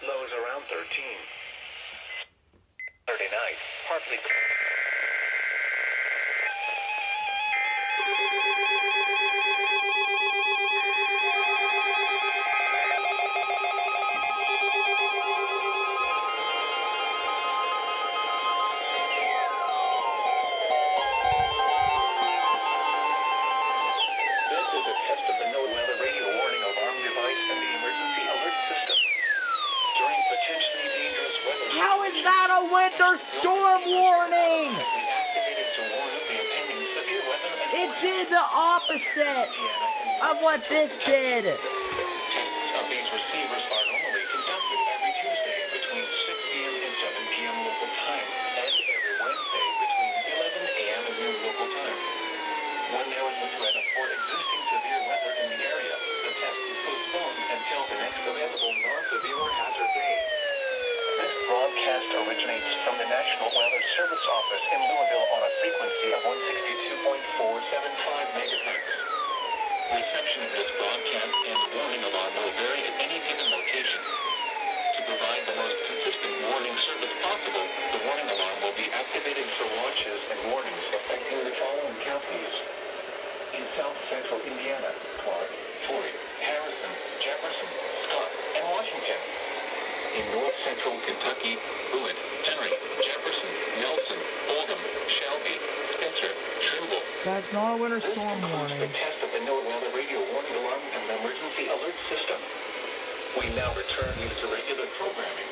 Lows around 13. Saturday night, partly cloudy. How is that a winter storm warning? It did the opposite of what this did. These receivers are normally conducted every Tuesday between 6 p.m. and 7 p.m. local time, and every Wednesday between 11 a.m. and noon local time. When there is a threat for existing severe weather in the area, the test is postponed until the next available non-severe hazard day. This broadcast originates from the National Weather Service Office in Louisville on a frequency of 162.475 megahertz. Reception of this broadcast and warning alarm will vary at any given location. To provide the most consistent warning service possible, the warning alarm will be activated for launches and warnings affecting the following counties. In South Central Indiana, Clark, Floyd, Harrison, Jefferson, Scott, and Washington. In North Central Kentucky, Bullitt, Henry, Jefferson, Nelson, Oldham, Shelby, Spencer, Trimble. That's not a winter storm warning. The test of the NOAA radio warning alarm and emergency alert system. We now return you to regular programming.